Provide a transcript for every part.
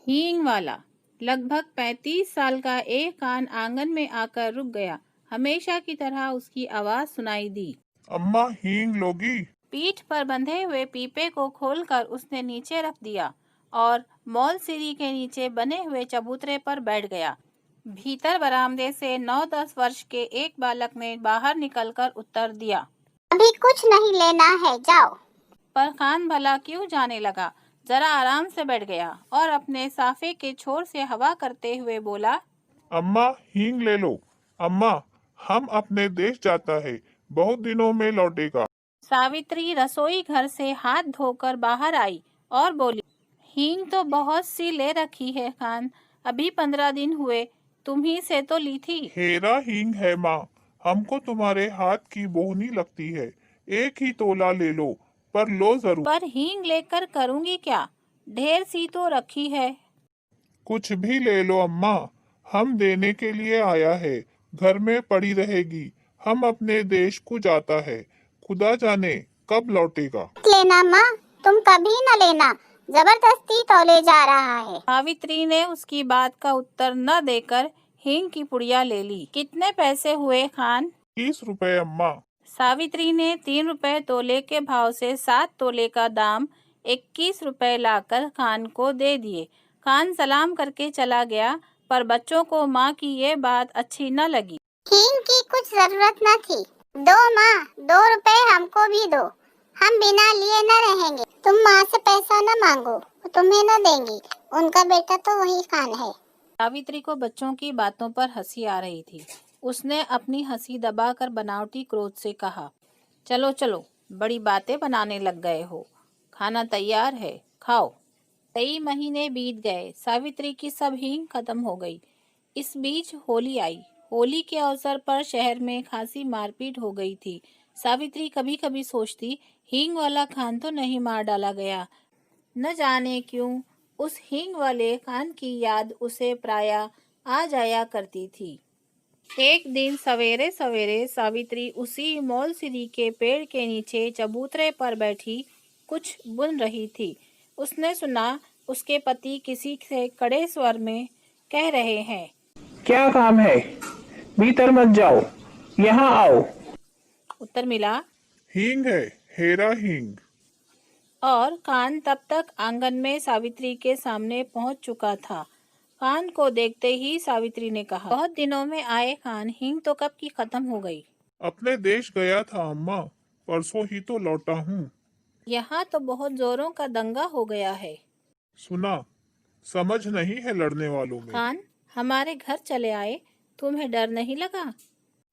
हींग वाला लगभग 35 साल का एक कान आंगन में आकर रुक गया। हमेशा की तरह उसकी आवाज सुनाई दी। अम्मा हींग लोगी? पीठ पर बंधे हुए पीपे को खोलकर उसने नीचे रख दिया और मॉल सीढ़ी के नीचे बने हुए चबूतरे पर बैठ गया। भीतर बरामदे से 9-10 वर्ष के एक बालक ने बाहर निकलकर उत्तर दिया, अभी कुछ नहीं लेना है, जाओ। पर कान भला क्यों जाने लगा। जरा आराम से बैठ गया और अपने साफे के छोर से हवा करते हुए बोला, अम्मा हींग ले लो। अम्मा, हम अपने देश जाता है, बहुत दिनों में लौटेगा। सावित्री रसोई घर से हाथ धोकर बाहर आई और बोली, हींग तो बहुत सी ले रखी है खान, अभी 15 दिन हुए, तुम ही से तो ली थी। हेरा हींग है माँ, हमको तुम्हारे हाथ की बोहनी लगती है। एक ही तोला ले लो, पर लो जरूर। पर हींग लेकर करूंगी क्या, ढेर सी तो रखी है। कुछ भी ले लो अम्मा, हम देने के लिए आया है, घर में पड़ी रहेगी। हम अपने देश को जाता है, खुदा जाने कब लौटेगा। लेना माँ, तुम कभी न लेना, जबरदस्ती तौले जा रहा है। सावित्री ने उसकी बात का उत्तर न देकर हींग की पुड़िया ले ली। कितने पैसे हुए खान? 30 रुपए अम्मा। सावित्री ने 3 रुपए तोले के भाव से 7 तोले का दाम 21 रुपए लाकर खान को दे दिए। खान सलाम करके चला गया, पर बच्चों को माँ की ये बात अच्छी न लगी। हींग की कुछ जरूरत न थी। दो माँ, 2 रुपए हमको भी दो, हम बिना लिए न रहेंगे। तुम माँ से पैसा न मांगो, वो तुम्हें न देंगी, उनका बेटा तो वही खान है। सावित्री को बच्चों की बातों पर हंसी आ रही थी। उसने अपनी हंसी दबाकर बनावटी क्रोध से कहा, चलो चलो, बड़ी बातें बनाने लग गए हो, खाना तैयार है, खाओ। कई महीने बीत गए, सावित्री की सब हींग खत्म हो गई। इस बीच होली आई। होली के अवसर पर शहर में खासी मारपीट हो गई थी। सावित्री कभी कभी सोचती, हींग वाला खान तो नहीं मार डाला गया। न जाने क्यों उस हींग वाले खान की याद उसे प्रायः आ जाया करती थी। एक दिन सवेरे सवेरे सावित्री उसी मौलसिरी के पेड़ के नीचे चबूतरे पर बैठी कुछ बुन रही थी। उसने सुना उसके पति किसी से कड़े स्वर में कह रहे हैं, क्या काम है? भीतर मत जाओ, यहाँ आओ। उत्तर मिला, हींग है, हेरा हींग। और कान तब तक आंगन में सावित्री के सामने पहुंच चुका था। कान को देखते ही सावित्री ने कहा, बहुत दिनों में आए कान, हींग तो कब की खत्म हो गई। अपने देश गया था अम्मा, परसों ही तो लौटा हूँ। यहाँ तो बहुत जोरों का दंगा हो गया है। सुना, समझ नहीं है लड़ने वालों में। कान, हमारे घर चले आए, तुम्हें डर नहीं लगा?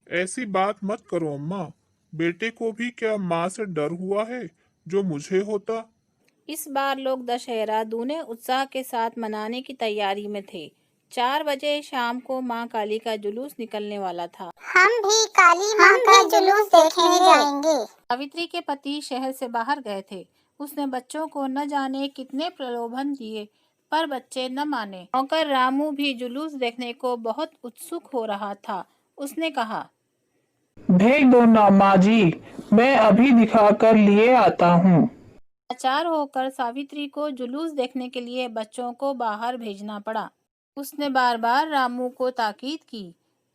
ऐसी बात मत करो अम्मा, बेटे को भी क्या माँ से डर हुआ है जो मुझे होता। इस बार लोग दशहरा दूने उत्साह के साथ मनाने की तैयारी में थे। 4 बजे शाम को माँ काली का जुलूस निकलने वाला था। हम भी काली माँ का जुलूस देखने जाएंगे। सावित्री के पति शहर से बाहर गए थे। उसने बच्चों को न जाने कितने प्रलोभन दिए, पर बच्चे न माने। नौकर रामू भी जुलूस देखने को बहुत उत्सुक हो रहा था। उसने कहा, भेज दो ना माँ जी, मैं अभी दिखा कर लिए आता हूँ। लाचार होकर सावित्री को जुलूस देखने के लिए बच्चों को बाहर भेजना पड़ा। उसने बार बार रामू को ताकीद की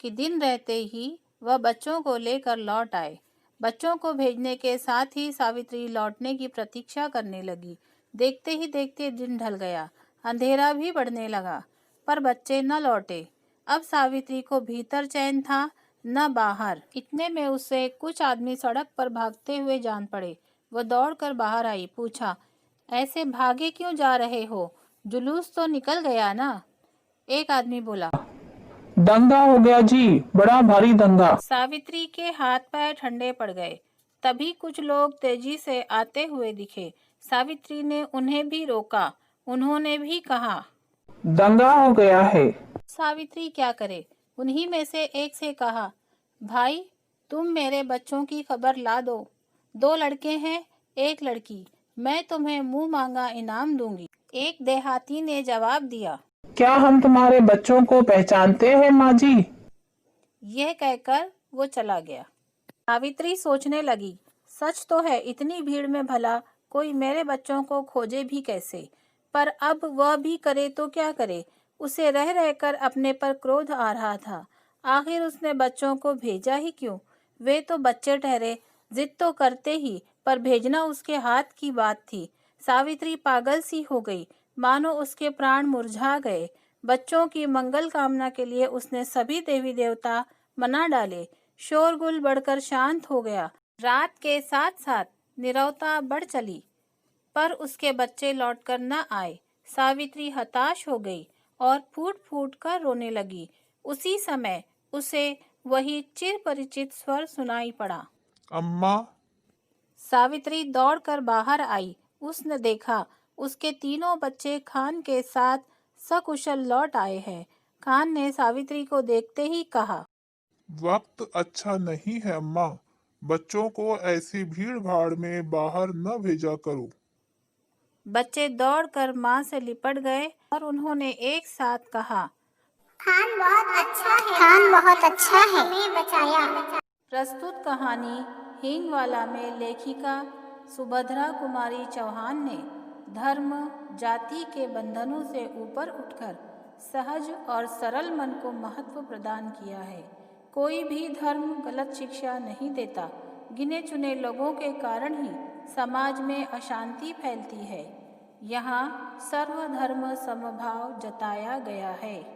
कि दिन रहते ही वह बच्चों को लेकर लौट आए। बच्चों को भेजने के साथ ही सावित्री लौटने की प्रतीक्षा करने लगी। देखते ही देखते दिन ढल गया, अंधेरा भी बढ़ने लगा, पर बच्चे न लौटे। अब सावित्री को भीतर चैन था न बाहर। इतने में उसे कुछ आदमी सड़क पर भागते हुए जान पड़े। वह दौड़कर बाहर आई, पूछा, ऐसे भागे क्यों जा रहे हो? जुलूस तो निकल गया ना? एक आदमी बोला, दंगा हो गया जी, बड़ा भारी दंगा। सावित्री के हाथ पैर ठंडे पड़ गए। तभी कुछ लोग तेजी से आते हुए दिखे। सावित्री ने उन्हें भी रोका। उन्होंने भी कहा, दंगा हो गया है। सावित्री क्या करे? उन्हीं में से एक से कहा, भाई तुम मेरे बच्चों की खबर ला दो। 2 लड़के हैं, 1 लड़की, मैं तुम्हें मुंह मांगा इनाम दूंगी। एक देहाती ने जवाब दिया, क्या हम तुम्हारे बच्चों को पहचानते हैं माँ जी? यह कहकर वो चला गया। सावित्री सोचने लगी, सच तो है, इतनी भीड़ में भला कोई मेरे बच्चों को खोजे भी कैसे? पर अब वह भी करे तो क्या करे। उसे रह रहकर अपने पर क्रोध आ रहा था। आखिर उसने बच्चों को भेजा ही क्यों? वे तो बच्चे ठहरे, जिद तो करते ही, पर भेजना उसके हाथ की बात थी। सावित्री पागल सी हो गई, मानो उसके प्राण मुरझा गए। बच्चों की मंगल कामना के लिए उसने सभी देवी देवता मना डाले। शोरगुल बढ़कर शांत हो गया। रात के साथ साथ नीरवता बढ़ चली, पर उसके बच्चे लौटकर न आए। सावित्री हताश हो गई और फूट फूट कर रोने लगी। उसी समय उसे वही चिर परिचित स्वर सुनाई पड़ा। अम्मा, सावित्री दौड़कर बाहर आई। उसने देखा उसके तीनों बच्चे खान के साथ सकुशल लौट आए हैं। खान ने सावित्री को देखते ही कहा, वक्त अच्छा नहीं है अम्मा। बच्चों को ऐसी भीड़ भाड़ में बाहर न भेजा करो। बच्चे दौड़कर माँ से लिपट गए और उन्होंने एक साथ कहा, खान बहुत अच्छा है, खान बहुत अच्छा है, हमें बचाया। प्रस्तुत कहानी हींगवाला में लेखिका सुभद्रा कुमारी चौहान ने धर्म जाति के बंधनों से ऊपर उठकर सहज और सरल मन को महत्व प्रदान किया है। कोई भी धर्म गलत शिक्षा नहीं देता। गिने चुने लोगों के कारण ही समाज में अशांति फैलती है। यहाँ सर्वधर्म समभाव जताया गया है।